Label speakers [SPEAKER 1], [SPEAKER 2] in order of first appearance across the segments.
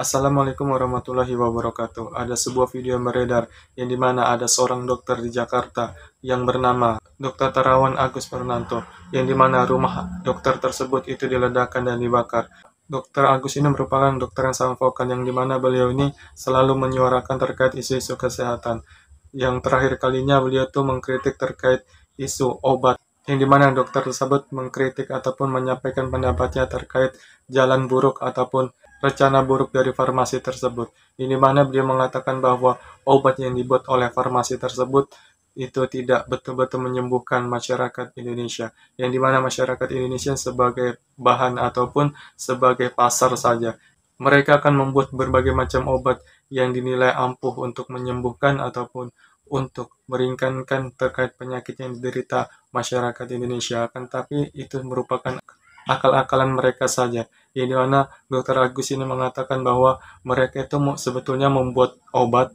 [SPEAKER 1] Assalamualaikum warahmatullahi wabarakatuh. Ada sebuah video yang beredar yang dimana ada seorang dokter di Jakarta yang bernama Dr. Terawan Agus Purnanto, yang dimana rumah dokter tersebut itu diledakkan dan dibakar. Dr. Agus ini merupakan dokter yang sangat vokal, yang dimana beliau ini selalu menyuarakan terkait isu-isu kesehatan. Yang terakhir kalinya beliau tuh mengkritik terkait isu obat, yang dimana dokter tersebut mengkritik ataupun menyampaikan pendapatnya terkait jalan buruk ataupun rencana buruk dari farmasi tersebut. Ini mana beliau mengatakan bahwa obat yang dibuat oleh farmasi tersebut itu tidak betul-betul menyembuhkan masyarakat Indonesia, yang dimana masyarakat Indonesia sebagai bahan ataupun sebagai pasar saja. Mereka akan membuat berbagai macam obat yang dinilai ampuh untuk menyembuhkan ataupun untuk meringankan terkait penyakit yang diderita masyarakat Indonesia. Akan tapi itu merupakan akal-akalan mereka saja, yang dimana Dr. Agus ini mengatakan bahwa mereka itu sebetulnya membuat obat,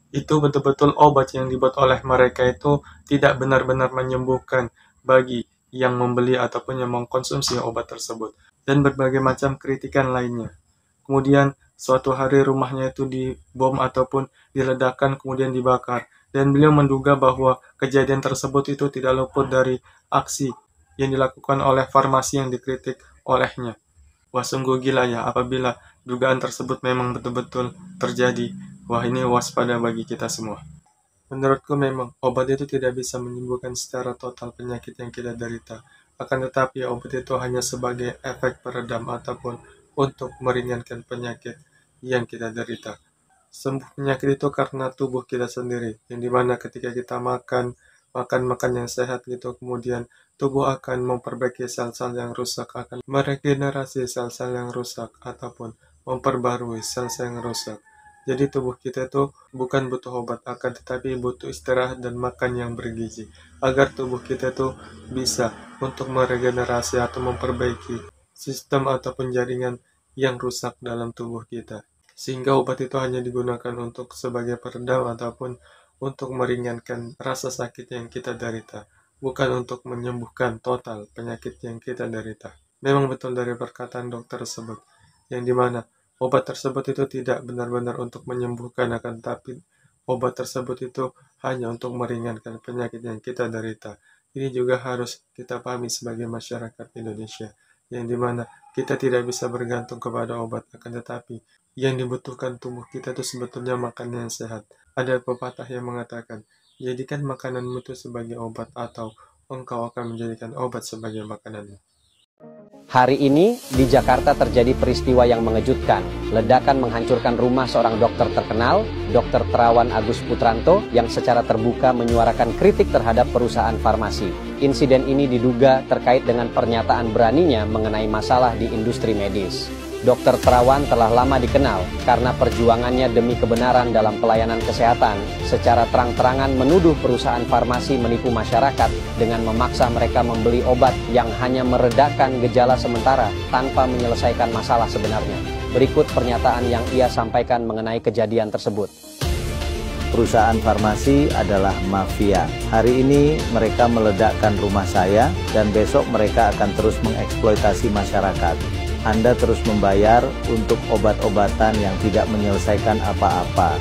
[SPEAKER 1] itu betul-betul obat yang dibuat oleh mereka itu tidak benar-benar menyembuhkan bagi yang membeli ataupun yang mengkonsumsi obat tersebut, dan berbagai macam kritikan lainnya. Kemudian suatu hari rumahnya itu dibom ataupun diledakkan kemudian dibakar, dan beliau menduga bahwa kejadian tersebut itu tidak luput dari aksi yang dilakukan oleh farmasi yang dikritik olehnya. Wah, sungguh gila ya apabila dugaan tersebut memang betul-betul terjadi. Wah, ini waspada bagi kita semua. Menurutku memang obat itu tidak bisa menyembuhkan secara total penyakit yang kita derita. Akan tetapi obat itu hanya sebagai efek peredam ataupun untuk meringankan penyakit yang kita derita. Sembuh penyakit itu karena tubuh kita sendiri, yang dimana ketika kita makan yang sehat gitu, kemudian tubuh akan memperbaiki sel-sel yang rusak, akan meregenerasi sel-sel yang rusak ataupun memperbarui sel-sel yang rusak. Jadi tubuh kita itu bukan butuh obat, akan tetapi butuh istirahat dan makan yang bergizi, agar tubuh kita itu bisa untuk meregenerasi atau memperbaiki sistem ataupun jaringan yang rusak dalam tubuh kita. Sehingga obat itu hanya digunakan untuk sebagai peredam ataupun untuk meringankan rasa sakit yang kita derita, bukan untuk menyembuhkan total penyakit yang kita derita. Memang betul dari perkataan dokter tersebut, yang dimana obat tersebut itu tidak benar-benar untuk menyembuhkan, akan tapi obat tersebut itu hanya untuk meringankan penyakit yang kita derita. Ini juga harus kita pahami sebagai masyarakat Indonesia, yang dimana kita tidak bisa bergantung kepada obat, akan tetapi yang dibutuhkan tubuh kita itu sebetulnya makanan yang sehat. Ada pepatah yang mengatakan, jadikan makananmu itu sebagai obat atau engkau akan menjadikan obat sebagai makananmu.
[SPEAKER 2] Hari ini di Jakarta terjadi peristiwa yang mengejutkan. Ledakan menghancurkan rumah seorang dokter terkenal, Dr. Terawan Agus Purnanto, yang secara terbuka menyuarakan kritik terhadap perusahaan farmasi. Insiden ini diduga terkait dengan pernyataan beraninya mengenai masalah di industri medis. Dr. Terawan telah lama dikenal karena perjuangannya demi kebenaran dalam pelayanan kesehatan, secara terang-terangan menuduh perusahaan farmasi menipu masyarakat dengan memaksa mereka membeli obat yang hanya meredakan gejala sementara tanpa menyelesaikan masalah sebenarnya. Berikut pernyataan yang ia sampaikan mengenai kejadian tersebut.
[SPEAKER 3] Perusahaan farmasi adalah mafia. Hari ini mereka meledakkan rumah saya dan besok mereka akan terus mengeksploitasi masyarakat. Anda terus membayar untuk obat-obatan yang tidak menyelesaikan apa-apa.